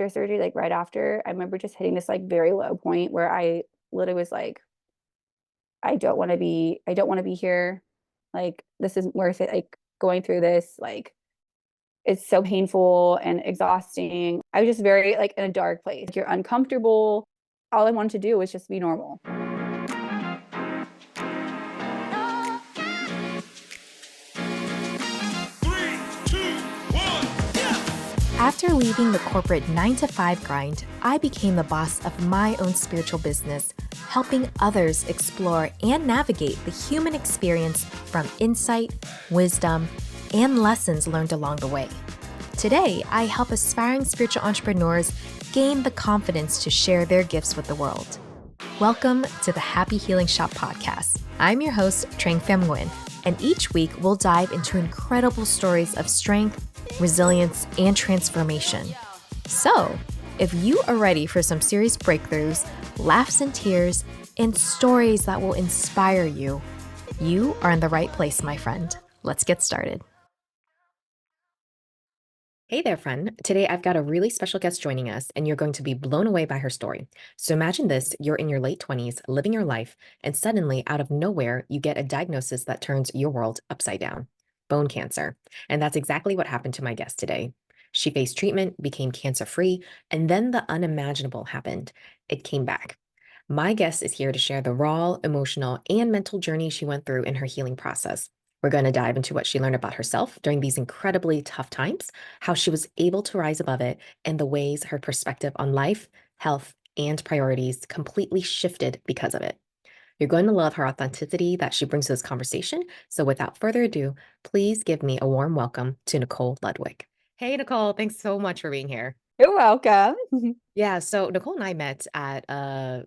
after surgery, like right after, I remember just hitting this like very low point where I literally was like, I don't want to be here. Like, this isn't worth it. Like, going through this, like, it's so painful and exhausting. I was just very like in a dark place. You're uncomfortable. All I wanted to do was just be normal. Three, two, one, yeah! After leaving the corporate 9-to-5 grind, I became the boss of my own spiritual business, helping others explore and navigate the human experience from insight, wisdom, and lessons learned along the way. Today, I help aspiring spiritual entrepreneurs gain the confidence to share their gifts with the world. Welcome to the Happy Healing Shop podcast. I'm your host, Trang Pham Nguyen, and each week we'll dive into incredible stories of strength, resilience, and transformation. So, if you are ready for some serious breakthroughs, laughs and tears, and stories that will inspire you, you are in the right place, my friend. Let's get started. Hey there, friend. Today I've got a really special guest joining us, and you're going to be blown away by her story. So imagine this, you're in your late 20s, living your life, and suddenly, out of nowhere, you get a diagnosis that turns your world upside down. Bone cancer. And that's exactly what happened to my guest today. She faced treatment, became cancer-free, and then the unimaginable happened. It came back. My guest is here to share the raw, emotional, and mental journey she went through in her healing process. We're going to dive into what she learned about herself during these incredibly tough times, how she was able to rise above it, and the ways her perspective on life, health, and priorities completely shifted because of it. You're going to love her authenticity that she brings to this conversation. So without further ado, please give me a warm welcome to Nicole Ludwick. Hey, Nicole, thanks so much for being here. You're welcome. Yeah, so Nicole and I met at a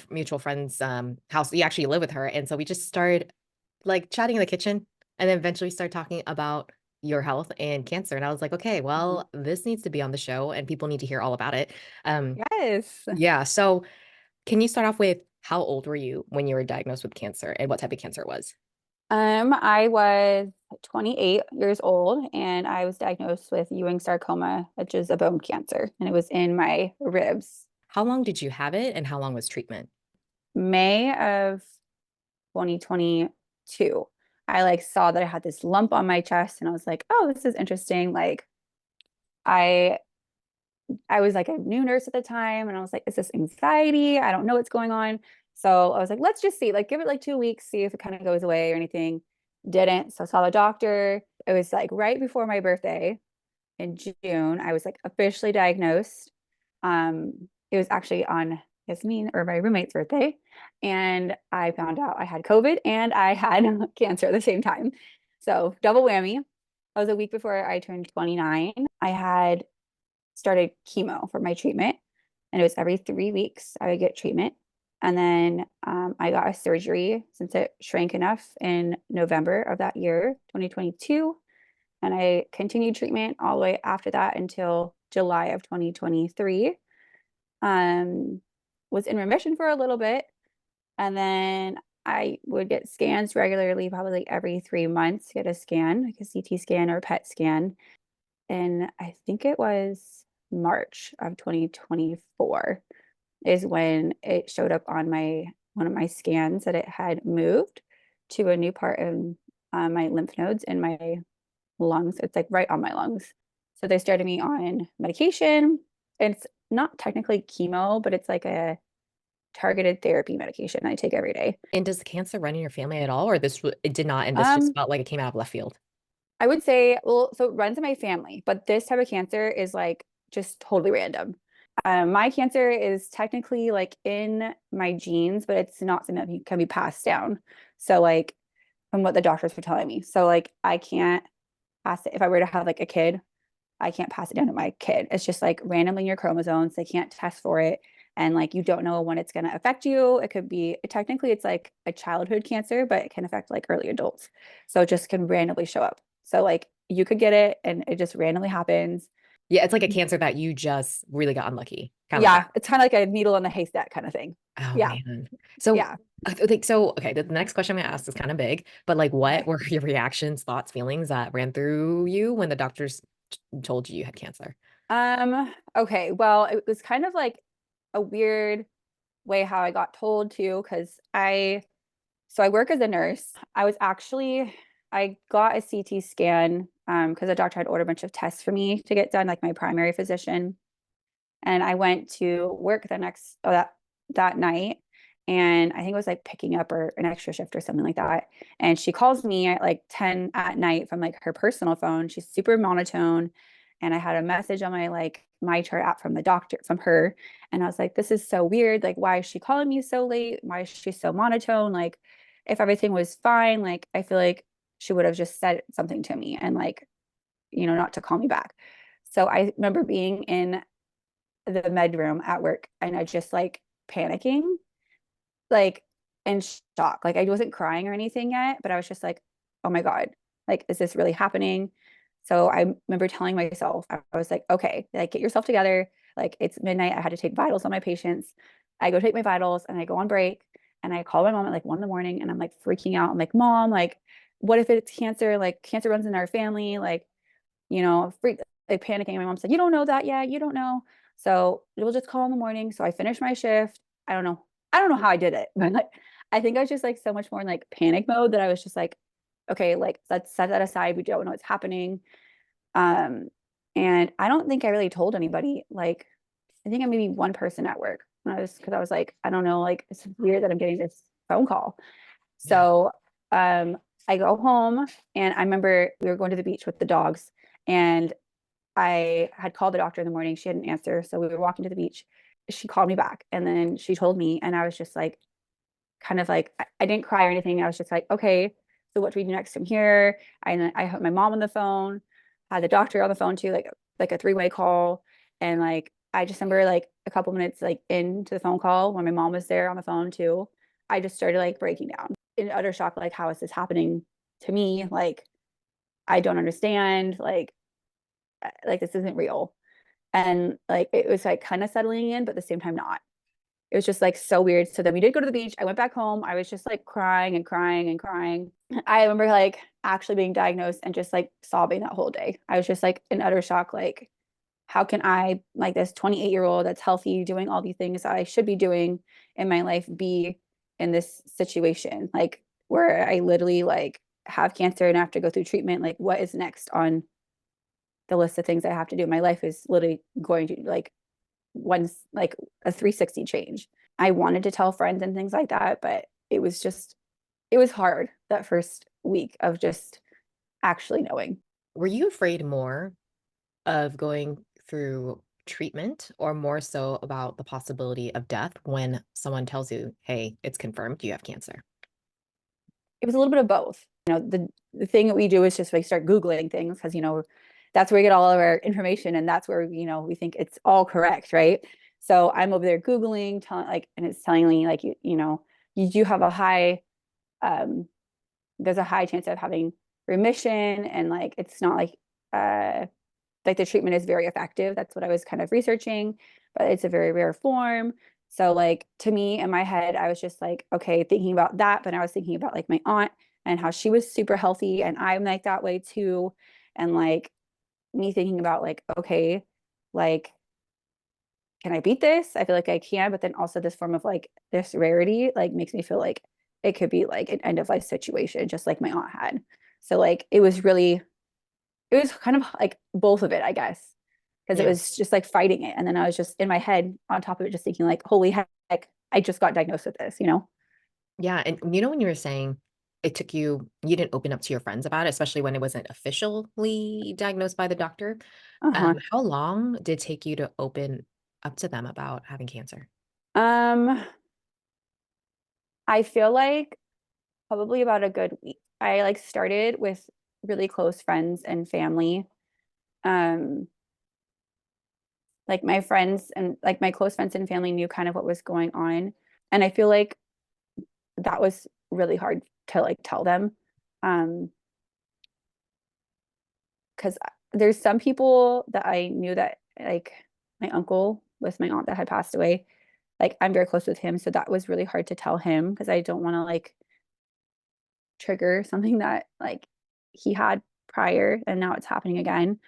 mutual friend's house. We actually live with her, and so we just started like chatting in the kitchen, and then eventually started talking about your health and cancer. And I was like, okay, well, this needs to be on the show, and people need to hear all about it. Um, Yes. yeah. So, can you start off with how old were you when you were diagnosed with cancer, and what type of cancer it was? I was 28 years old and I was diagnosed with Ewing sarcoma, which is a bone cancer, and it was in my ribs. How long did you have it, and how long was treatment? May of 2022. I like saw that I had this lump on my chest and I was like, "Oh, this is interesting." Like I I was like a new nurse at the time and I was like, "Is this anxiety? I don't know what's going on." So I was like, "Let's just see. Like give it like 2 weeks, see if it kind of goes away or anything." Didn't. So I saw the doctor. It was like right before my birthday in June. I was like officially diagnosed. It was actually on Yasmin or my roommate's birthday, and I found out I had COVID and I had cancer at the same time. So double whammy. That was a week before I turned 29. I had started chemo for my treatment, and it was every 3 weeks I would get treatment. And then I got a surgery since it shrank enough in November of that year, 2022. And I continued treatment all the way after that until July of 2023. Um, was in remission for a little bit. And then I would get scans regularly, probably like every 3 months, get a scan, like a CT scan or a PET scan. And I think it was March of 2024 is when it showed up on my one of my scans that it had moved to a new part in my lymph nodes in my lungs. It's like right on my lungs. So they started me on medication. It's not technically chemo, but it's like a targeted therapy medication I take every day. And does the cancer run in your family at all, or it did not, and this just Um, felt like it came out of left field? I would say, well, so it runs in my family, but this type of cancer is like just totally random. My cancer is technically like in my genes, but it's not something that can be passed down. So like from what the doctors were telling me. So like I can't pass it. If I were to have like a kid, I can't pass it down to my kid. It's just like randomly in your chromosomes. They can't test for it. And like you don't know when it's going to affect you. It could be technically it's like a childhood cancer, but it can affect like early adults. So it just can randomly show up. So like you could get it and it just randomly happens. Yeah, it's like a cancer that you just really got unlucky, kind of like that. Yeah, it's kind of like a needle in the haystack kind of thing. Oh Yeah. man. So Yeah. okay, the next question I'm gonna ask is kind of big, but like what Okay. were your reactions, thoughts, feelings that ran through you when the doctors told you you had cancer? Okay, well, it was kind of like a weird way how I got told to, because I work as a nurse. I got a CT scan because the doctor had ordered a bunch of tests for me to get done, like my primary physician. And I went to work that night, and I think it was like picking up or an extra shift or something like that. And she calls me at like 10 at night from like her personal phone. She's super monotone, and I had a message on my like my chart app from the doctor from her, and I was like, this is so weird. Like, why is she calling me so late? Why is she so monotone? Like, if everything was fine, like I feel like she would have just said something to me and like, not to call me back. So I remember being in the med room at work, and I just like panicking, like in shock. Like I wasn't crying or anything yet, but I was just like, oh my God, like, is this really happening? So I remember telling myself, I was like, okay, like get yourself together. Like it's midnight. I had to take vitals on my patients. I go take my vitals and I go on break, and I call my mom at like 1 in the morning, and I'm like freaking out. I'm like, Mom, like, what if it's cancer? Like cancer runs in our family. Like, freak, like panicking. My mom's like, you don't know that yet. You don't know. So we'll just call in the morning. So I finished my shift. I don't know. I don't know how I did it, but like, I think I was just like so much more in like panic mode that I was just like, okay, like let's set that aside. We don't know what's happening. Um, and I don't think I really told anybody. Like, I think I maybe one person at work when because I was like, I don't know, like it's weird that I'm getting this phone call. Yeah. So I go home, and I remember we were going to the beach with the dogs, and I had called the doctor in the morning. She hadn't answered. So we were walking to the beach. She called me back, and then she told me, and I was just like, kind of like, I didn't cry or anything. I was just like, okay, so what do we do next from here? I had my mom on the phone, had the doctor on the phone too, like a three-way call. And like, I just remember like a couple minutes like into the phone call when my mom was there on the phone too, I just started like breaking down in utter shock. Like, how is this happening to me? Like, I don't understand. Like this isn't real. And like it was like kind of settling in, but at the same time not. It was just like so weird. So then we did go to the beach. I went back home. I was just like crying and crying and crying. I remember like actually being diagnosed and just like sobbing that whole day. I was just like in utter shock. Like, how can I, like this 28-year-old that's healthy, doing all these things I should be doing in my life, be in this situation? Like, where I literally like have cancer and have to go through treatment. Like, what is next on the list of things I have to do? My life is literally going to like once like a 360 change. I wanted to tell friends and things like that, but it was hard that first week of just actually knowing. Were you afraid more of going through treatment or more so about the possibility of death when someone tells you, hey, it's confirmed you have cancer? It was a little bit of both. The thing that we do is just like start Googling things because, that's where we get all of our information, and that's where, we think it's all correct, right? So I'm over there Googling, telling like, and it's telling me like, you do have a high, um, there's a high chance of having remission, and like, it's not like the treatment is very effective. That's what I was kind of researching, but it's a very rare form. So like to me in my head, I was just like, okay, thinking about that, but I was thinking about like my aunt and how she was super healthy, and I'm like that way too. And like me thinking about like, okay, like, can I beat this? I feel like I can, but then also this form of like this rarity like makes me feel like it could be like an end of life situation, just like my aunt had. So like it was kind of like both of it, I guess, because it Yeah. was just like fighting it. And then I was just in my head on top of it, just thinking like, holy heck, I just got diagnosed with this. Yeah. And when you were saying it took you didn't open up to your friends about it, especially when it wasn't officially diagnosed by the doctor. Uh-huh. How long did it take you to open up to them about having cancer? Um, I feel like probably about a good week. I like started with really close friends and family. Um, like my friends and like my close friends and family knew kind of what was going on. And I feel like that was really hard to like tell them. Um, because there's some people that I knew that like my uncle with my aunt that had passed away, like I'm very close with him. So that was really hard to tell him because I don't want to like trigger something that like he had prior and now it's happening again.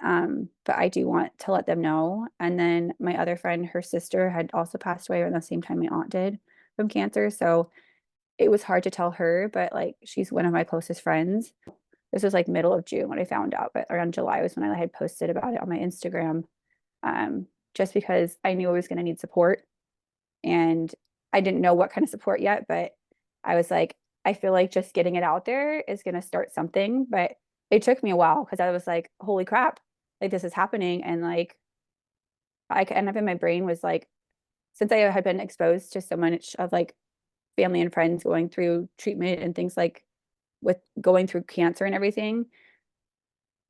But I do want to let them know. And then my other friend, her sister had also passed away around the same time my aunt did from cancer. So it was hard to tell her, but like she's one of my closest friends. This was like middle of June when I found out, but around July was when I had posted about it on my Instagram. Just because I knew I was going to need support and I didn't know what kind of support yet, but I was like, I feel like just getting it out there is going to start something. But it took me a while because I was like, holy crap, like this is happening. And like, I end up in my brain was like, since I had been exposed to so much of like family and friends going through treatment and things like with going through cancer and everything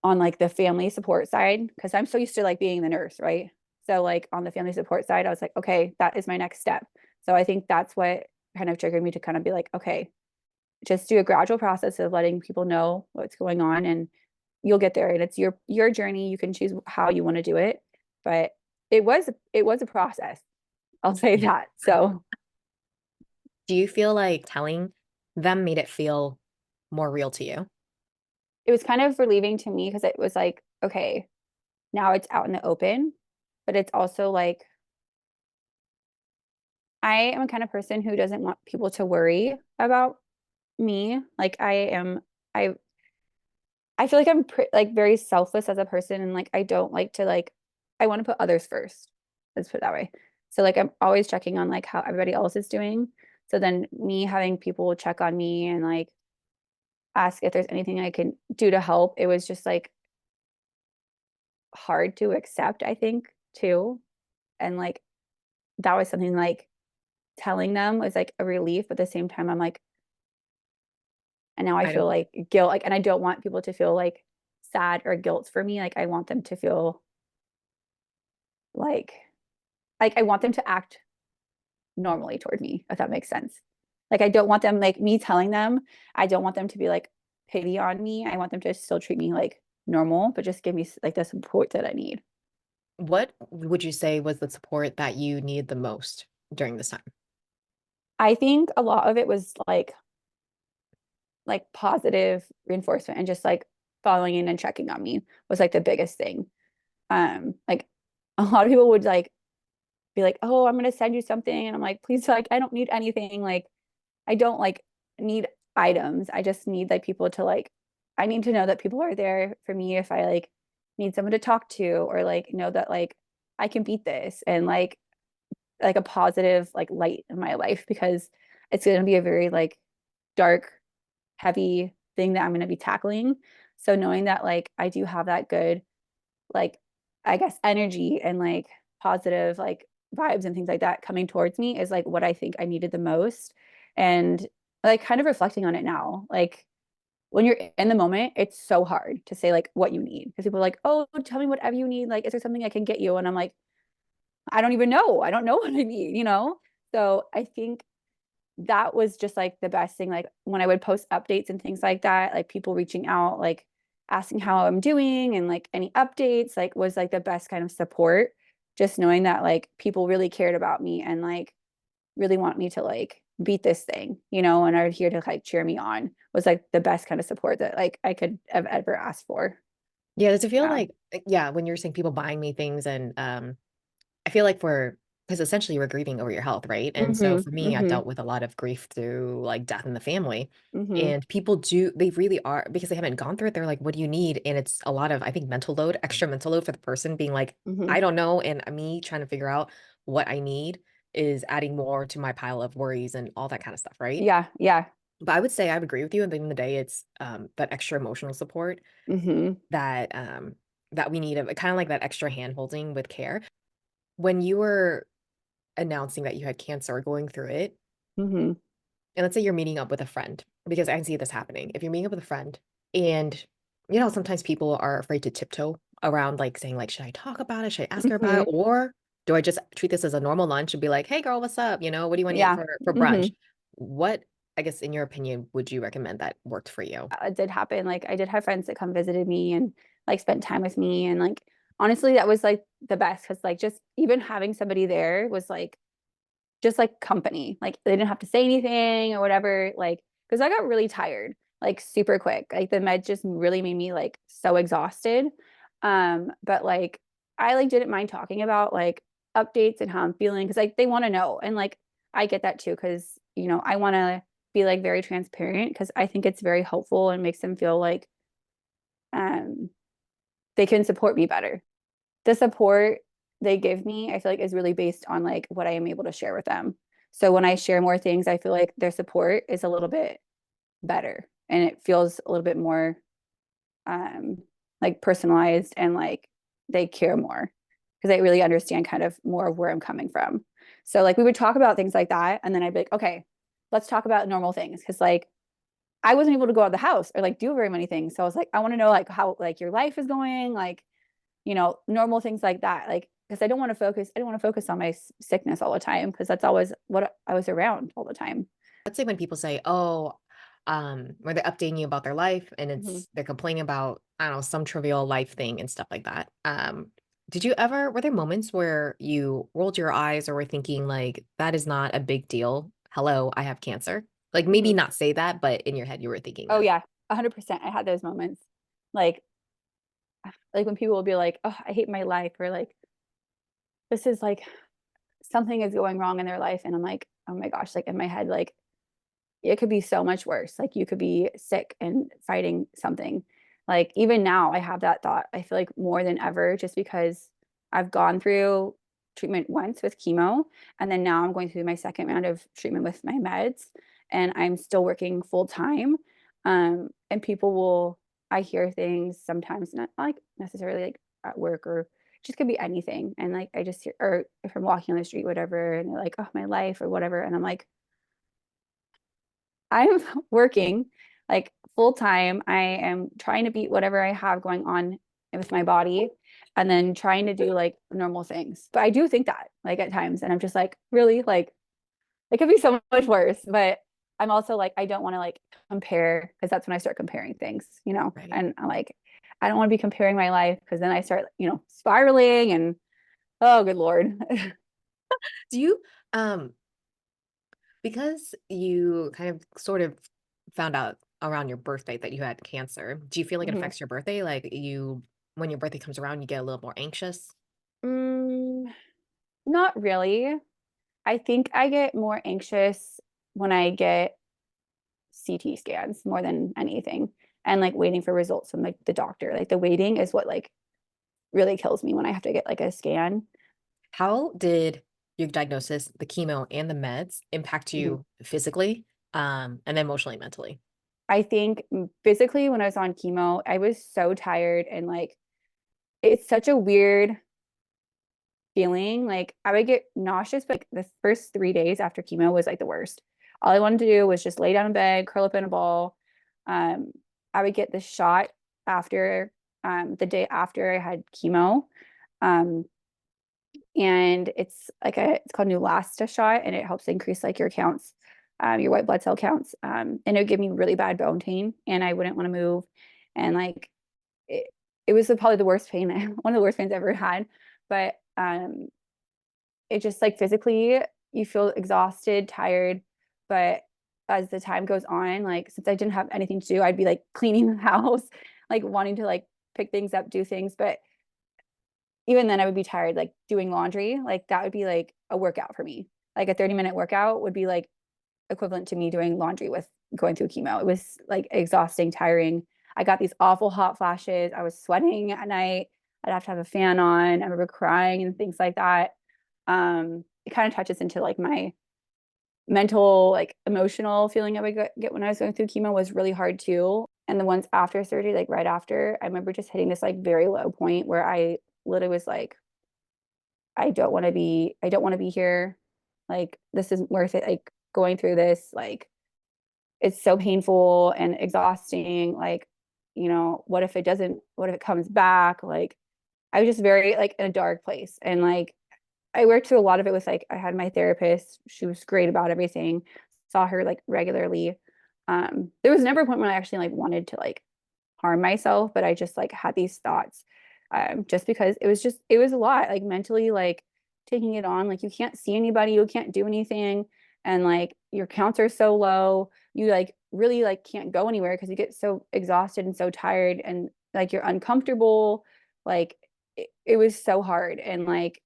on like the family support side, because I'm so used to like being the nurse, right? So like on the family support side, I was like, okay, that is my next step. So I think that's what kind of triggered me to kind of be like, okay, just do a gradual process of letting people know what's going on and you'll get there. And it's your journey. You can choose how you want to do it. But it was a process. I'll say Yeah. that. So Do you feel like telling them made it feel more real to you? it was kind of relieving to me because it was like, okay, now it's out in the open, but it's also like I am a kind of person who doesn't want people to worry about me. Like I I feel like like very selfless as a person and like I don't like to like I want to put others first. Let's put it that way. So like I'm always checking on like how everybody else is doing. So then me having people check on me and like ask if there's anything I can do to help, it was just like hard to accept, I think, too. And like that was something like telling them was like a relief, but at the same time I'm like, and now I I feel don't like guilt, like, and I don't want people to feel like sad or guilt for me. Like I want them to feel like I want them to act normally toward me, if that makes sense. Like I don't want them like me telling them, I don't want them to be like pity on me. I want them to still treat me like normal, but just give me like the support that I need. What would you say was the support that you needed the most during this time? I think a lot of it was like positive reinforcement and just like following in and checking on me was like the biggest thing. Like a lot of people would like be like, "Oh, I'm gonna send you something," and I'm like, "Please, like, I don't need anything. Like, I don't like need items. I just need like people to like, I need to know that people are there for me if I like need someone to talk to or like know that like I can beat this and like a positive like light in my life because it's gonna be a very like dark, heavy thing that I'm gonna be tackling. So knowing that like I do have that good like I guess energy and like positive like vibes and things like that coming towards me is like what I think I needed the most. And like kind of reflecting on it now, like when you're in the moment, it's so hard to say like what you need because people are like, oh, tell me whatever you need. Like, is there something I can get you? And I'm like, I don't even know. I don't know what I need, you know? So I think that was just like the best thing. Like when I would post updates and things like that, like people reaching out, like asking how I'm doing and like any updates, like was like the best kind of support. Just knowing that like people really cared about me and like really want me to like beat this thing, you know, and are here to like cheer me on was like the best kind of support that like I could have ever asked for. Yeah, does it feel Yeah. like yeah, when you're saying people buying me things and I feel like for because essentially we're grieving over your health, right? And so Mm-hmm. for me, I Mm-hmm. dealt with a lot of grief through like death in the family. Mm-hmm. And people they really are because they haven't gone through it. They're like, what do you need? And it's a lot of, I think, mental load, extra mental load for the person being like, Mm-hmm. I don't know. And me trying to figure out what I need is adding more to my pile of worries and all that kind of stuff, right? Yeah. Yeah. But I would say I would agree with you. At the end of the day, it's that extra emotional support Mm-hmm. that that we need, kind of like that extra hand holding with care. When you were announcing that you had cancer or going through it, Mm-hmm. and let's say you're meeting up with a friend, because I can see this happening. If you're meeting up with a friend and you know, sometimes people are afraid to tiptoe around like saying, like, should I talk about it? Should I ask her about it? Mm-hmm. Or do I just treat this as a normal lunch and be like, hey girl, what's up? You know, what do you want to eat Yeah. for Mm-hmm. brunch? What, I guess, in your opinion, would you recommend that worked for you? It did happen. Like I did have friends that come visited me and like spent time with me and like honestly that was like the best because like just even having somebody there was like just like company. Like they didn't have to say anything or whatever. Like because I got really tired like super quick. Like the med just really made me like so exhausted. But like I like didn't mind talking about like updates and how I'm feeling because like they want to know. And like I get that too, because I want to be like very transparent because I think it's very helpful and makes them feel like um they can support me better. The support they give me, I feel like is really based on like what I am able to share with them. So when I share more things, I feel like their support is a little bit better and it feels a little bit more um like personalized and like they care more because they really understand kind of more of where I'm coming from. So like we would talk about things like that and then I'd be like, okay, let's talk about normal things because like I wasn't able to go out of the house or like do very many things. So I was like, I want to know like how like your life is going, like, normal things like that. Like, because I don't want to focus on my sickness all the time because that's always what I was around all the time. Let's say when people say, "Oh," where they're updating you about their life and Mhm. they're complaining about, I don't know, some trivial life thing and stuff like that. Were there moments where you rolled your eyes or were thinking like, that is not a big deal? Hello, I have cancer. Like maybe Mhm. not say that, but in your head you were thinking Oh that. yeah, 100%. I had those moments. Like, like when people will be like, "Oh, I hate my life," or like, "This is like something is going wrong in their life," and I'm like, "Oh my gosh!" Like in my head, like it could be so much worse. Like you could be sick and fighting something. Like even now, I have that thought. I feel like more than ever, just because I've gone through treatment once with chemo, and then now I'm going through my second round of treatment with my meds, and I'm still working full time. And people will, I hear things sometimes, not like necessarily like at work or just could be anything. And like I just hear, or if I'm walking on the street, whatever, and they're like, "Oh, my life," or whatever, and I'm like, I'm working like full time. I am trying to beat whatever I have going on with my body and then trying to do like normal things. But I do think that like at times, and I'm just like, really? Like it could be so much worse. But I'm also like, I don't want to like compare because that's when I start comparing things, Right. and I'm like, I don't want to be comparing my life because then I start, spiraling and oh, good Lord. Do you um because you kind of sort of found out around your birthday that you had cancer, do you feel like it Mhm. affects your birthday? Like when your birthday comes around, you get a little more anxious? Mm, not really. I think I get more anxious when I get CT scans more than anything and like waiting for results from like the doctor. Like the waiting is what like really kills me when I have to get like a scan. How did your diagnosis, the chemo and the meds impact Mhm. you physically, and then emotionally, mentally? I think physically when I was on chemo, I was so tired and like it's such a weird feeling. Like I would get nauseous, but like, the first 3 days after chemo was like the worst. All I wanted to do was just lay down in bed, curl up in a ball. Um, I would get the shot after the day after I had chemo. Um, and it's called Neulasta shot, and it helps increase like your counts, your white blood cell counts. And it would give me really bad bone pain, and I wouldn't want to move. And like it, it was probably the worst pain, one of the worst pains I ever had. But it just like physically you feel exhausted, tired, but as the time goes on, like since I didn't have anything to do, I'd be like cleaning the house, like wanting to like pick things up, do things, but even then I would be tired like doing laundry, like that would be like a workout for me. Like a 30-minute workout would be like equivalent to me doing laundry with going through chemo. It was like exhausting, tiring. I got these awful hot flashes. I was sweating at night. I'd have to have a fan on. I remember crying and things like that. It kind of touches into like my mental, like emotional feeling I would get when I was going through chemo was really hard too. And the ones after surgery, like right after, I remember just hitting this like very low point where I literally was like, I don't want to be here. Like this isn't worth it. Like going through this, like it's so painful and exhausting. Like, what if it comes back? Like I was just very like in a dark place. And like I worked through a lot of it with like I had my therapist. She was great about everything. Saw her like regularly. There was never a point when I actually like wanted to like harm myself, but I just like had these thoughts. Just because it was a lot, like mentally, like taking it on. Like you can't see anybody, you can't do anything, and like your counts are so low, you like really like can't go anywhere because you get so exhausted and so tired and like you're uncomfortable. Like it was so hard. And like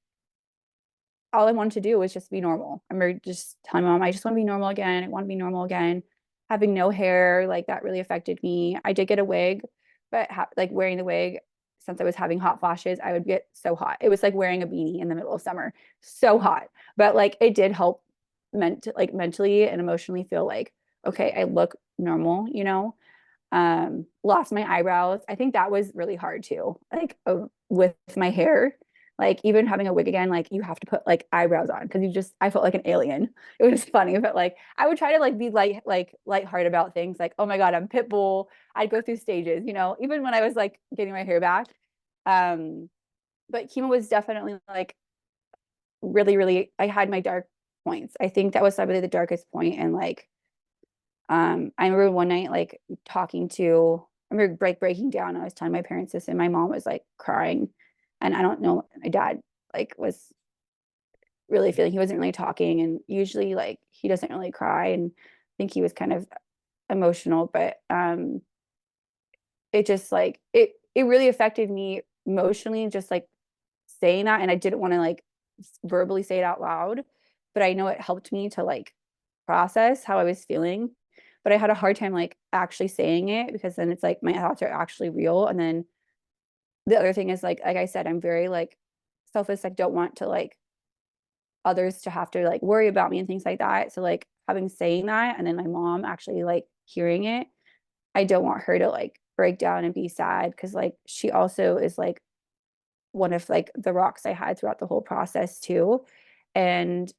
all I wanted to do was just be normal. I remember just telling my mom, I just want to be normal again. I want to be normal again. Having no hair, like that really affected me. I did get a wig, but like wearing the wig, since I was having hot flashes, I would get so hot. It was like wearing a beanie in the middle of summer, so hot. But like it did help mentally and emotionally feel like, okay, I look normal, you know? Lost my eyebrows. I think that was really hard too, like with my hair, like even having a wig again, like you have to put like eyebrows on because you just, I felt like an alien. It was funny, but like I would try to like be like lighthearted about things, like oh my god, I'm Pitbull. I'd go through stages, you know, even when I was like getting my hair back. um but chemo was definitely like really, I had my dark points. I think that was probably the darkest point. And like I remember one night like talking to, I remember breaking down. I was telling my parents this, and my mom was like crying, and I don't know, my dad like was really feeling, he wasn't really talking, and usually like he doesn't really cry, and I think he was kind of emotional, but it just like it really affected me emotionally, just like saying that, and I didn't want to like verbally say it out loud, but I know it helped me to like process how I was feeling. But I had a hard time like actually saying it, because then it's like my thoughts are actually real. And then the other thing is like I said, I'm very like selfish, like don't want to like others to have to like worry about me and things like that. So like having saying that, and then my mom actually like hearing it, I don't want her to like break down and be sad, because like she also is like one of like the rocks I had throughout the whole process too. And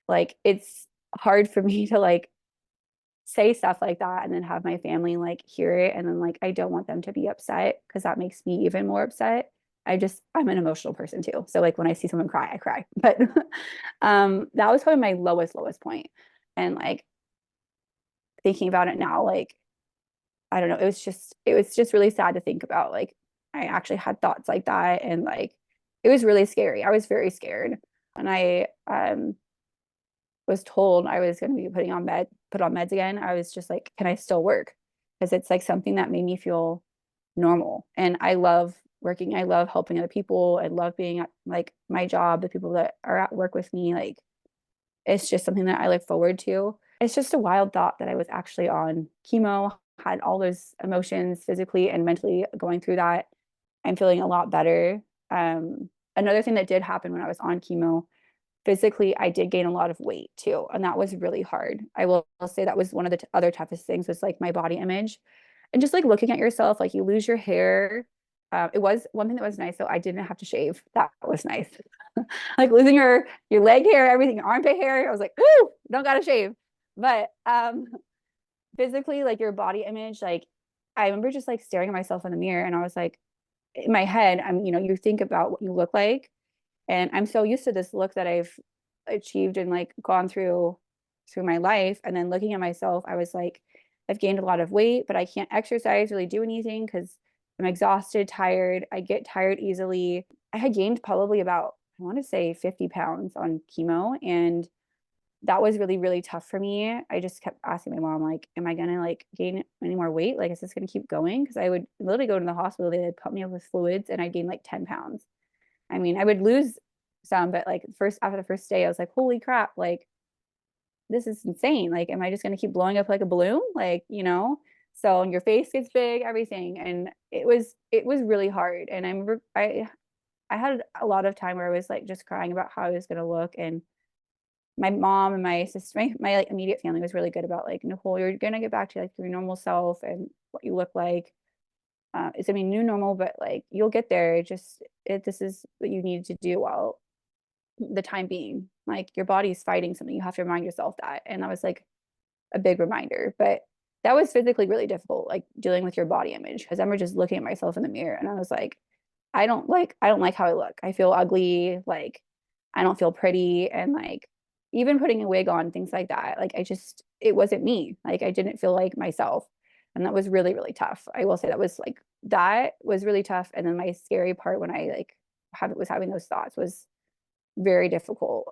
like it's hard for me to like say stuff like that and then have my family like hear it, and then like I don't want them to be upset, because that makes me even more upset. I'm an emotional person too, so like when I see someone cry, I cry. But that was probably my lowest point. And like thinking about it now, like I don't know, it was just really sad to think about. Like I actually had thoughts like that, and like it was really scary. I was very scared. And I was told I was going to be put on meds again, I was just like, can I still work? Because it's like something that made me feel normal. And I love working. I love helping other people. I love being at like my job, the people that are at work with me. Like it's just something that I look forward to. It's just a wild thought that I was actually on chemo, had all those emotions physically and mentally going through that. I'm feeling a lot better. Another thing that did happen when I was on chemo, physically I did gain a lot of weight too, and that was really hard. I'll say that was one of the other toughest things, was like my body image, and just like looking at yourself, like you lose your hair. It was one thing that was nice though, I didn't have to shave. That was nice. Like losing your leg hair, everything, your armpit hair, I was like, ooh, don't gotta shave. But physically, like your body image, like I remember just like staring at myself in the mirror, and I was like, in my head, you think about what you look like, and I'm so used to this look that I've achieved and like gone through my life. And then looking at myself, I was like, I've gained a lot of weight, but I can't exercise, really do anything, because I'm exhausted, tired. I get tired easily. I had gained probably about, I want to say 50 pounds on chemo. And that was really tough for me. I just kept asking my mom, like, am I gonna like gain any more weight? Like, is this gonna keep going? Because I would literally go to the hospital, they'd pump me up with fluids, and I'd gain like 10 pounds. I mean, I would lose some, but like first, after the first day, I was like, holy crap, like this is insane. Like, am I just gonna keep blowing up like a balloon? Like, you know? So your face gets big, everything. And it was really hard. And I had a lot of time where I was like just crying about how I was gonna look. And my mom and my sister, my like immediate family was really good about like, Nicole, you're gonna get back to like your normal self and what you look like. It's gonna be new normal, but like you'll get there. This is what you need to do while the time being. Like your body's fighting something. You have to remind yourself that. And that was like a big reminder. But that was physically really difficult, like dealing with your body image. Because I remember just looking at myself in the mirror, and I was like, I don't like how I look. I feel ugly, like I don't feel pretty. And like even putting a wig on, things like that, like it wasn't me. Like I didn't feel like myself. And that was really tough. I will say that was really tough. And then my scary part when I like was having those thoughts was very difficult,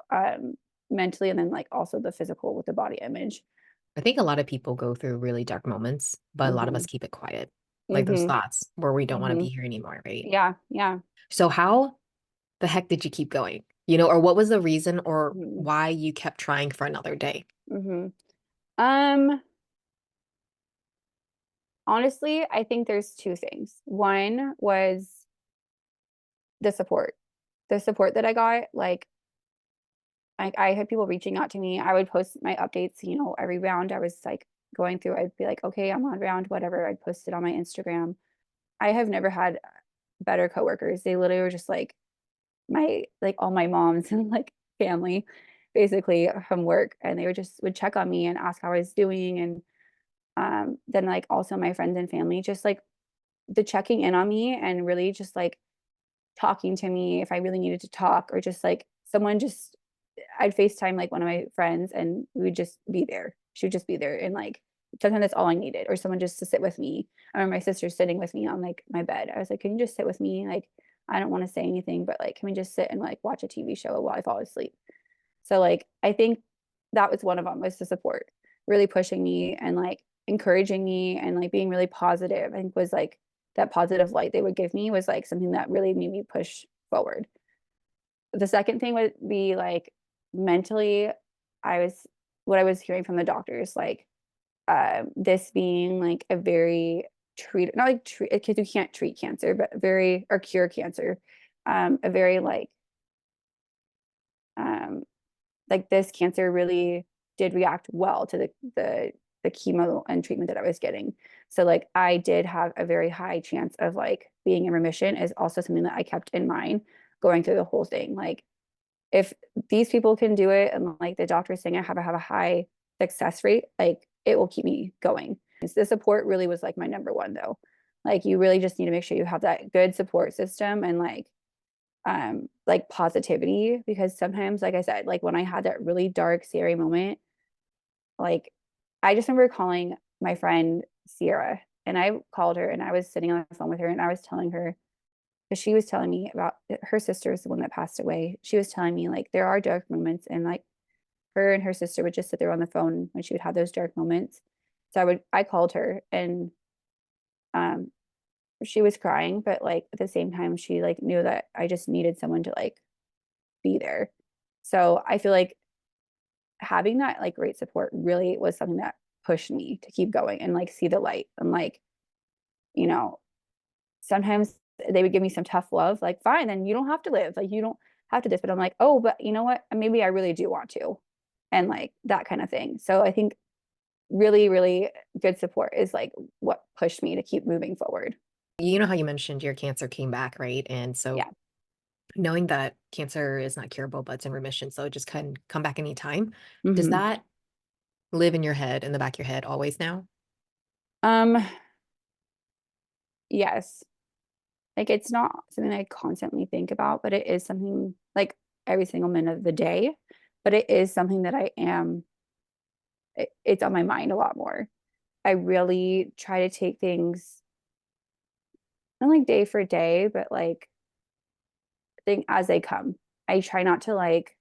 mentally, and then like also the physical with the body image. I think a lot of people go through really dark moments, but a lot of us Mhm. keep it quiet. like those Mm-hmm. thoughts where we don't want to Mm-hmm. be here anymore, right? Yeah. Yeah. So how the heck did you keep going? Or what was the reason or Mm-hmm. why you kept trying for another day? Mm-hmm. Um, Honestly, I think there's two things. One was the support. The support that I got, like I had people reaching out to me. I would post my updates, every round I was like going through. I'd be like, okay, I'm on round, whatever. I'd post it on my Instagram. I have never had better coworkers. They literally were just like all my moms and like family basically from work. And they would check on me and ask how I was doing. And then like also my friends and family, just like the checking in on me and really just like talking to me if I really needed to talk, or just like someone just I'd FaceTime like one of my friends and we would just be there. She would just be there, and like sometimes that's all I needed, or someone just to sit with me. I remember my sister sitting with me on like my bed. I was like, can you just sit with me? Like, I don't want to say anything, but like, can we just sit and like watch a TV show while I fall asleep? So like I think that was one of them, was the support, really pushing me and like encouraging me and like being really positive. I think was like that positive light they would give me was like something that really made me push forward. The second thing would be like mentally, I was what I was hearing from the doctors, like this being like a very treat not like treat because you can't treat cancer, but very or cure cancer. A very um like this cancer really did react well to the chemo and treatment that I was getting. So like I did have a very high chance of like being in remission, is also something that I kept in mind going through the whole thing. Like if these people can do it and like the doctor is saying I have a high success rate, like it will keep me going. The support really was like my number one though. Like you really just need to make sure you have that good support system and like positivity, because sometimes like I said, like when I had that really dark scary moment, like I just remember calling my friend Sierra, and I called her and I was sitting on the phone with her and I was telling her, because she was telling me about her sister is the one that passed away. She was telling me like there are dark moments, and like her and her sister would just sit there on the phone when she would have those dark moments. So I called her, and um she was crying, but like at the same time she like knew that I just needed someone to like be there. So I feel like having that like great support really was something that pushed me to keep going and like see the light. And like, you know, sometimes they would give me some tough love, like, fine, then you don't have to live. Like, you don't have to this. But I'm like, oh, but you know what? Maybe I really do want to. And like that kind of thing. So I think really, really good support is like what pushed me to keep moving forward. You know how you mentioned your cancer came back, right? And so Yeah. knowing that cancer is not curable, but it's in remission, so it just can come back anytime. Does Hmm. that live in your head, in the back of your head always now? Um, yes. Like it's not something I constantly think about, but it is something like every single minute of the day. But it is something that it's on my mind a lot more. I really try to take things not like day for day, but like thing as they come. I try not to like,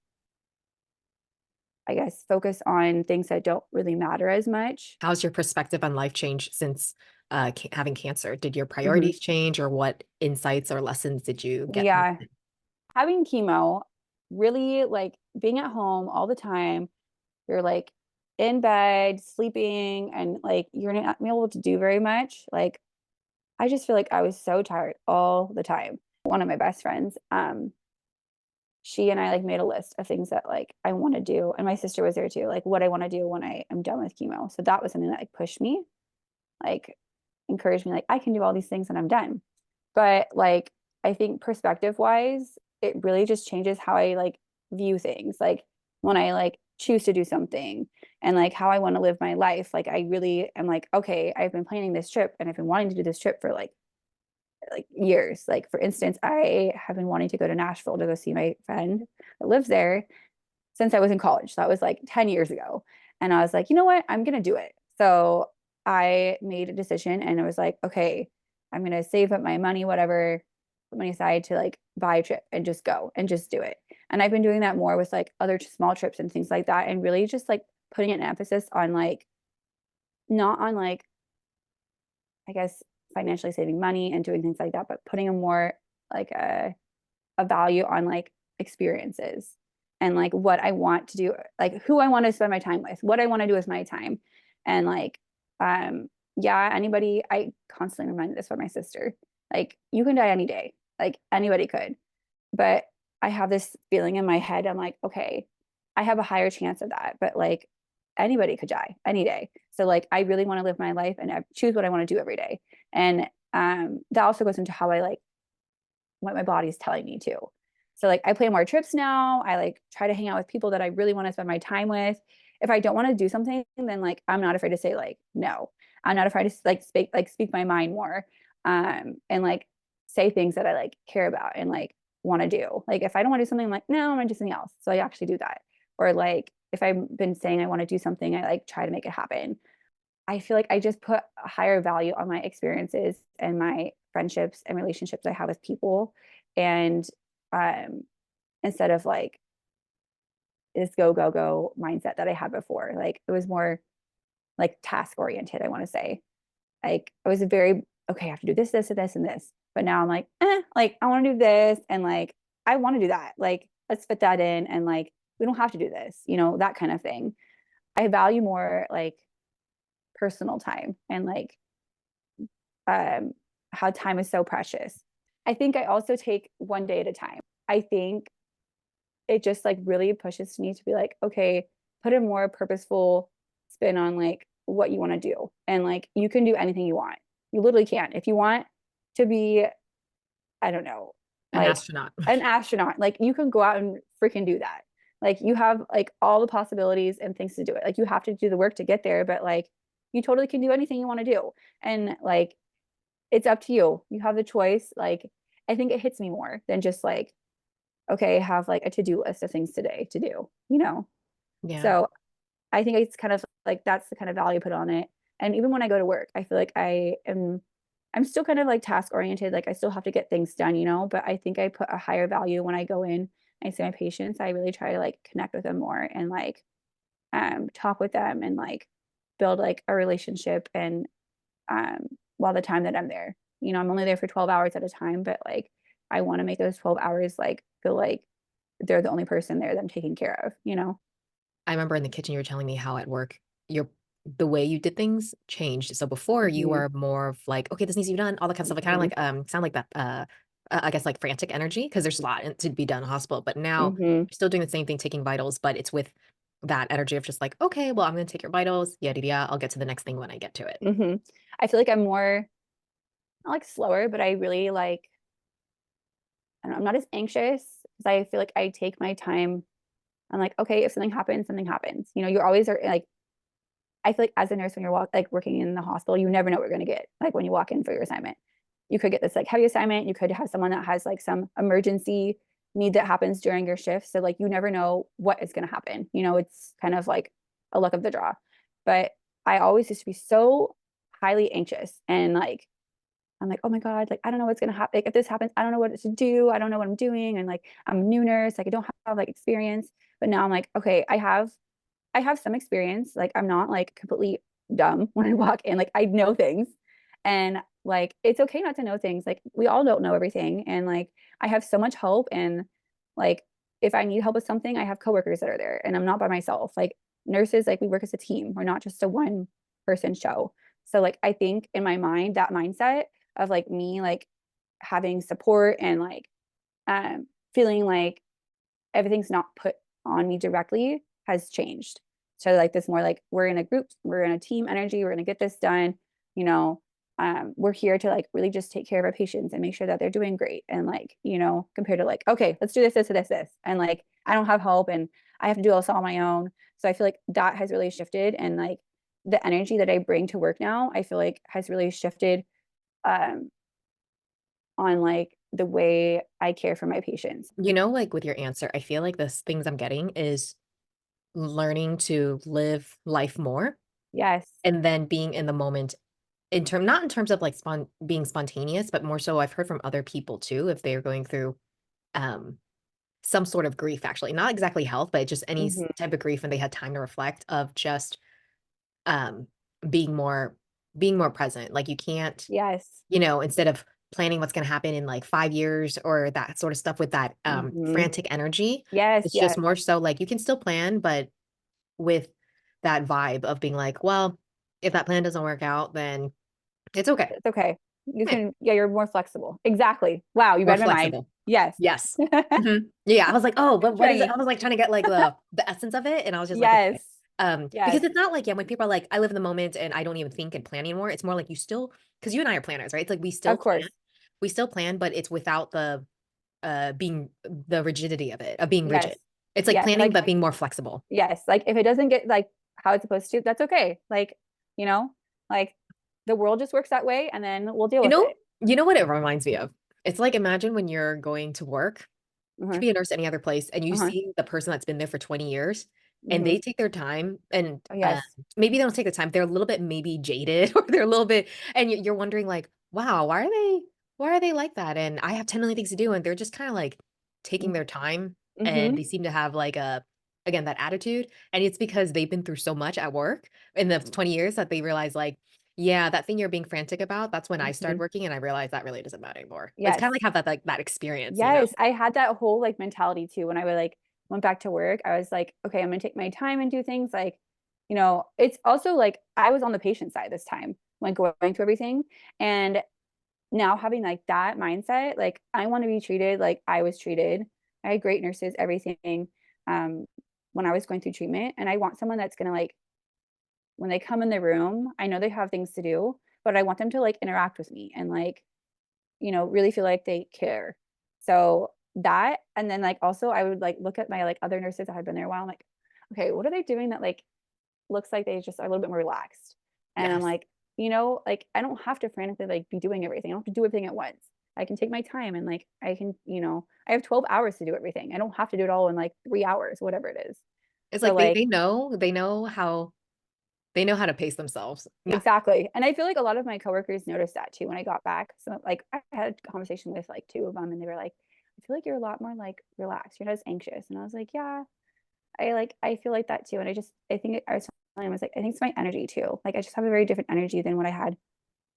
I guess, focus on things that don't really matter as much. How's your perspective on life changed since having cancer? Did your Hmm. priorities change, or what insights or lessons did you get from Yeah. it? Having chemo, really like being at home all the time, you're like in bed, sleeping, and like you're not able to do very much. Like I just feel like I was so tired all the time. One of my best friends, she and I like made a list of things that like I want to do. And my sister was there too, like what I want to do when I am done with chemo. So that was something that like pushed me, like encouraged me, like I can do all these things when I'm done. But like I think perspective wise, it really just changes how I like view things. Like when I like choose to do something and like how I want to live my life. Like I really am like, okay, I've been planning this trip and I've been wanting to do this trip for like years. Like for instance, I have been wanting to go to Nashville to go see my friend that lives there since I was in college. So that was like 10 years ago. And I was like, you know what? I'm going to do it. So I made a decision and it was like, okay, I'm going to save up my money, whatever, put money aside to like buy a trip and just go and just do it. And I've been doing that more with like other small trips and things like that. And really just like putting an emphasis on like, not on like, I guess, financially saving money and doing things like that, but putting a more like a value on like experiences and like what I want to do, like who I want to spend my time with, what I want to do with my time. And like, yeah, anybody, I constantly remind this for my sister, like you can die any day, like anybody could. But I have this feeling in my head. I'm like, okay, I have a higher chance of that, but like anybody could die any day. So like I really want to live my life and I choose what I want to do every day. And that also goes into how I like what my body's telling me to. So like I plan more trips now. I like try to hang out with people that I really want to spend my time with. If I don't want to do something, then like I'm not afraid to say like no. I'm not afraid to speak my mind more. And like say things that I like care about and like want to do. Like if I don't want to do something, I'm like, no, I'm gonna do something else. So I actually do that. Or like if I've been saying I want to do something, I like try to make it happen. I feel like I just put a higher value on my experiences and my friendships and relationships I have with people. And um, instead of like this go, go, go mindset that I had before, like it was more like task oriented, I want to say. Like I was a very, okay, I have to do this, this, and this, and this. But now I'm like I want to do this. And like, I want to do that. Like, let's fit that in. And like, we don't have to do this, that kind of thing. I value more like personal time and like um, how time is so precious. I think I also take one day at a time. I think it just like really pushes me to be like, okay, put a more purposeful spin on like what you want to do. And like you can do anything you want. You literally can. If you want to be, I don't know, An like astronaut. an astronaut, like you can go out and freaking do that. Like you have like all the possibilities and things to do it. Like you have to do the work to get there, but like you totally can do anything you want to do. And like it's up to you. You have the choice. Like, I think it hits me more than just like, okay, have like a to-do list of things today to do. Yeah. So I think it's kind of like that's the kind of value put on it. And even when I go to work, I feel like I'm still kind of like task oriented. Like I still have to get things done, but I think I put a higher value when I go in. I see my patients. I really try to like connect with them more and like talk with them and like build like a relationship and um, while the time that I'm there. I'm only there for 12 hours at a time, but like I want to make those 12 hours like feel like they're the only person there that I'm taking care of. I remember in the kitchen you were telling me how at work your the way you did things changed. So before you Mm-hmm. were more of like, okay, this needs to be done, all that kind of stuff. It kind of Mm-hmm. like sound like that I guess like frantic energy because there's a lot to be done in the hospital. But now Mm-hmm. you're still doing the same thing, taking vitals, but it's with that energy of just like, okay, well, I'm gonna take your vitals, yada yada. I'll get to the next thing when I get to it. Mm-hmm. I feel like I'm more not like slower, but I really like I don't know, I'm not as anxious because I feel like I take my time. I'm like, okay, if something happens, something happens. You're always like I feel like as a nurse, when you're like working in the hospital, you never know what you're going to get. Like when you walk in for your assignment, you could get this like heavy assignment. You could have someone that has like some emergency need that happens during your shift. So like you never know what is going to happen. It's kind of like a luck of the draw. But I always used to be so highly anxious and like I'm like, oh my God, like I don't know what's gonna happen. Like if this happens, I don't know what to do. I don't know what I'm doing. And like I'm a new nurse, like I don't have like experience. But now I'm like, okay, I have some experience. Like I'm not like completely dumb when I walk in. Like I know things. And like it's okay not to know things. Like we all don't know everything. And like I have so much help. And like if I need help with something, I have coworkers that are there and I'm not by myself. Like nurses, like we work as a team. We're not just a one person show. So like I think in my mind, that mindset of like me like having support and like feeling like everything's not put on me directly has changed. So like this more like we're in a group, we're in a team energy, we're gonna get this done. You know, we're here to like really just take care of our patients and make sure that they're doing great. And like, compared to like, okay, let's do this. And like I don't have help and I have to do this all on my own. So I feel like that has really shifted and like the energy that I bring to work now, I feel like has really shifted um on like the way I care for my patients. Like with your answer, I feel like the things I'm getting is learning to live life more Yes. and then being in the moment not in terms of like being spontaneous, but more so I've heard from other people too, if they're going through um some sort of grief, actually, not exactly health, but just any Hmm. type of grief and they had time to reflect of just um being more being more present. Like you can't, Yes. instead of planning what's going to happen in like 5 years or that sort of stuff with that Hmm. frantic energy, Yes, it's just yes. more so like you can still plan, but with that vibe of being like, well, if that plan doesn't work out, then it's okay. It's okay. You Eh, can, yeah, you're more flexible. Exactly. Wow, you more read my mind. flexible. Yes. Yes. Yeah, I was like, oh, but what is it? Trained. I was like trying to get like the essence of it, and I was just like, okay. Yes. Because Yes. it's not like, yeah, when people are like, I live in the moment and I don't even think and plan anymore. It's more like you still, because you and I are planners, right? It's like Of course. we still plan, but it's without the being the rigidity of it, of being Yes. rigid. It's like Yes. planning, Like, but being more flexible. yes. Like if it doesn't get like how it's supposed to, that's okay. Like, you know, like the world just works that way and then we'll deal You with know, it. you know what it reminds me of? It's like imagine when you're going to work, could Uh-huh. be a nurse any other place, and you Uh-huh. see the person that's been there for 20 years and Hmm. they take their time and Oh, yes. maybe they don't take the time. They're a little bit maybe jaded or they're a little bit, and you're wondering like, wow, why are they like that? And I have 10 million things to do. And they're just kind of like taking their time and Mm-hmm. they seem to have like again, that attitude. And it's because they've been through so much at work in the 20 years that they realize like, yeah, that thing you're being frantic about, that's when I started Hmm. working and I realized that really doesn't matter anymore. It's kind of Yes. like have that like that experience, you know? Yes. I had that whole like mentality too when I would like went back to work. I was like, okay, I'm gonna take my time and do things like, it's also like I was on the patient side this time when going through everything. And now having like that mindset, like I want to be treated like I was treated. I had great nurses, everything, um, when I was going through treatment. And I want someone that's gonna like when they come in the room, I know they have things to do, but I want them to like interact with me and like, really feel like they care. So that, and then like also I would like look at my like other nurses that had been there a while. I'm like, okay, what are they doing that like looks like they just are a little bit more relaxed? And I'm Yes. like, like I don't have to frantically like be doing everything. I don't have to do everything at once. I can take my time and like I can, I have 12 hours to do everything. I don't have to do it all in like 3 hours, whatever it is. It's So like like they know how to pace themselves. Yeah. exactly. And I feel like a lot of my coworkers noticed that too when I got back. So like I had a conversation with like two of them and they were like, I feel like you're a lot more like relaxed. You're not as anxious. And I was like, yeah, I feel like that too. And I think I was telling him, I was like, I think it's my energy too. Like I just have a very different energy than what I had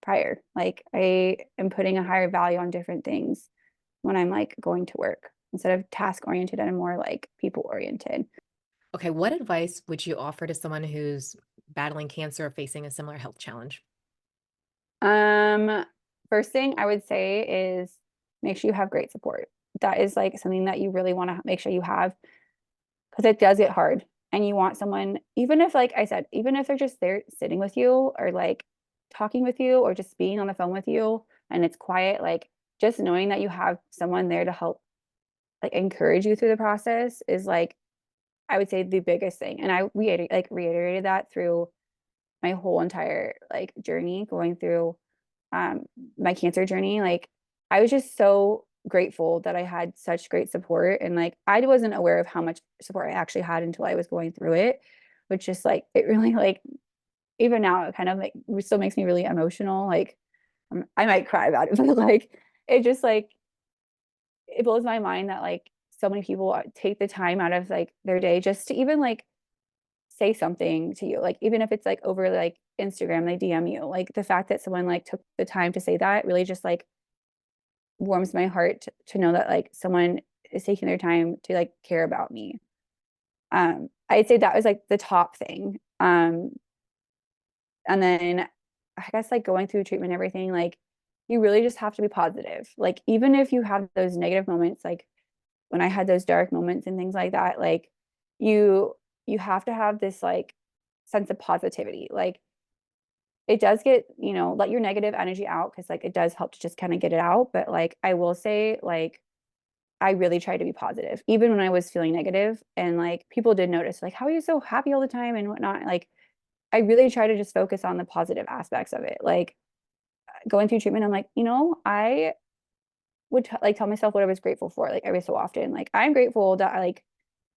prior. Like I am putting a higher value on different things when I'm like going to work instead of task oriented and more like people oriented. Okay, what advice would you offer to someone who's battling cancer or facing a similar health challenge? Um, First thing I would say is make sure you have great support. That is like something that you really want to make sure you have because it does get hard. And you want someone, even if, like I said, even if they're just there sitting with you or like talking with you or just being on the phone with you and it's quiet, like just knowing that you have someone there to help like encourage you through the process is like, I would say the biggest thing. And I reiterated that through my whole entire like journey going through um my cancer journey. Like I was just so grateful that I had such great support and like I wasn't aware of how much support I actually had until I was going through it, which just like it really like even now it kind of like still makes me really emotional. Like I might cry about it, but like it just like it blows my mind that like so many people take the time out of like their day just to even like say something to you, like even if it's like over like Instagram, they DM you. Like the fact that someone like took the time to say that really just like warms my heart to know that like someone is taking their time to like care about me. I'd say that was like the top thing. And then I guess like going through treatment and everything, like you really just have to be positive. Like even if you have those negative moments, like when I had those dark moments and things like that, like you you have to have this like sense of positivity. Like it does get, let your negative energy out because like it does help to just kind of get it out. But like I will say, like I really tried to be positive, even when I was feeling negative. And like people did notice, like, how are you so happy all the time and whatnot? Like I really try to just focus on the positive aspects of it. Like going through treatment, I'm like, I would like tell myself what I was grateful for, like every so often. Like I'm grateful that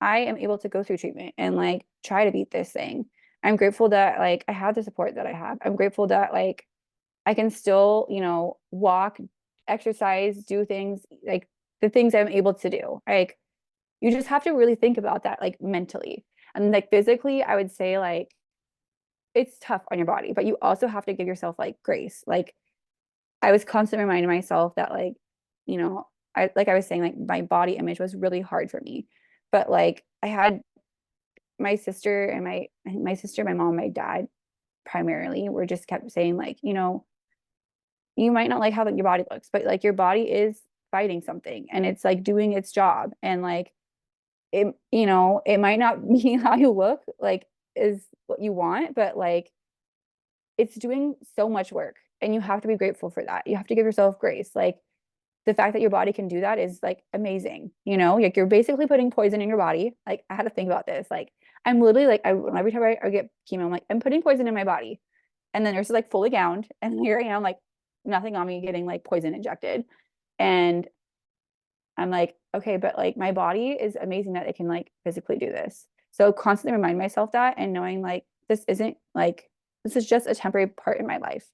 I am able to go through treatment and like try to beat this thing. I'm grateful that like I have the support that I have. I'm grateful that like I can still, walk, exercise, do things like the things I'm able to do. Like you just have to really think about that like mentally. And like physically, I would say like it's tough on your body, but you also have to give yourself like grace. Like I was constantly reminding myself that like, you know, I was saying, like my body image was really hard for me. But like I had my sister and my sister, my mom, my dad primarily were just kept saying like, you might not like how your body looks, but like your body is fighting something and it's like doing its job. And like it might not be how you look, like is what you want, but like it's doing so much work and you have to be grateful for that. You have to give yourself grace. Like the fact that your body can do that is like amazing. Like you're basically putting poison in your body. Like I had to think about this. Like I'm literally like every time I get chemo, I'm like, I'm putting poison in my body. And then there's like fully gowned. And here I am, like nothing on me getting like poison injected. And I'm like, okay, but like my body is amazing that it can like physically do this. So constantly remind myself that and knowing like this is just a temporary part in my life.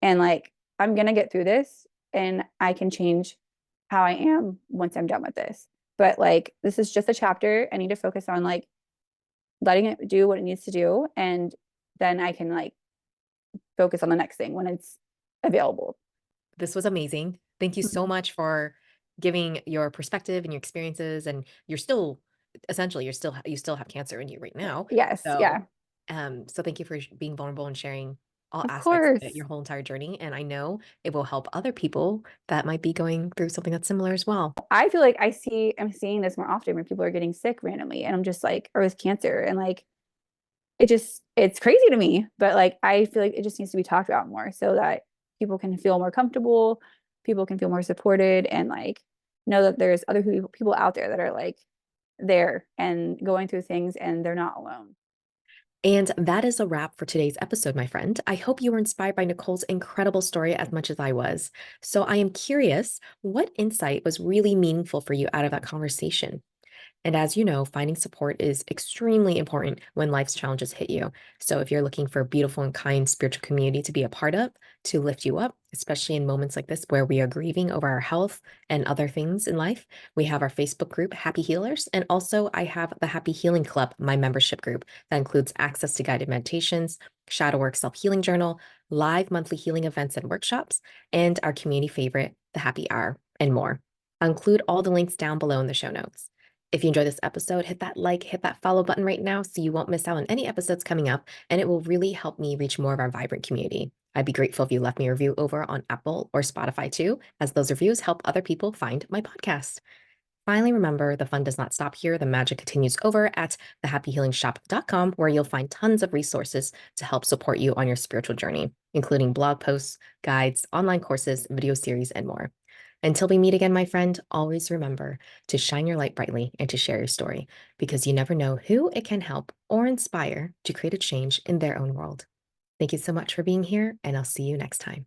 And like I'm gonna get through this and I can change how I am once I'm done with this. But like this is just a chapter. I need to focus on like letting it do what it needs to do. And then I can like focus on the next thing when it's available. This was amazing. Thank you so much for giving your perspective and your experiences. And you're still essentially you still have cancer in you right now. Yes, So yeah, so thank you for being vulnerable and sharing all of aspects of it, course. your whole entire journey. And I know it will help other people that might be going through something that's similar as well. I feel like I'm seeing this more often where people are getting sick randomly and I'm just like, or with cancer. And like it's crazy to me, but like I feel like it just needs to be talked about more so that people can feel more comfortable, people can feel more supported and like know that there's other people out there that are like there and going through things and they're not alone. And that is a wrap for today's episode, my friend. I hope you were inspired by Nicole's incredible story as much as I was. So I am curious, what insight was really meaningful for you out of that conversation? And as you know, finding support is extremely important when life's challenges hit you. So if you're looking for a beautiful and kind spiritual community to be a part of, to lift you up, especially in moments like this where we are grieving over our health and other things in life, we have our Facebook group, Happy Healers. And also, I have the Happy Healing Club, my membership group that includes access to guided meditations, shadow work self healing journal, live monthly healing events and workshops, and our community favorite, the Happy Hour, and more. I'll include all the links down below in the show notes. If you enjoyed this episode, hit that like, hit that follow button right now so you won't miss out on any episodes coming up, and it will really help me reach more of our vibrant community. I'd be grateful if you left me a review over on Apple or Spotify too, as those reviews help other people find my podcast. Finally, remember the fun does not stop here. The magic continues over at thehappyhealingshop.com, where you'll find tons of resources to help support you on your spiritual journey, including blog posts, guides, online courses, video series, and more. Until we meet again, my friend, always remember to shine your light brightly and to share your story, because you never know who it can help or inspire to create a change in their own world. Thank you so much for being here, and I'll see you next time.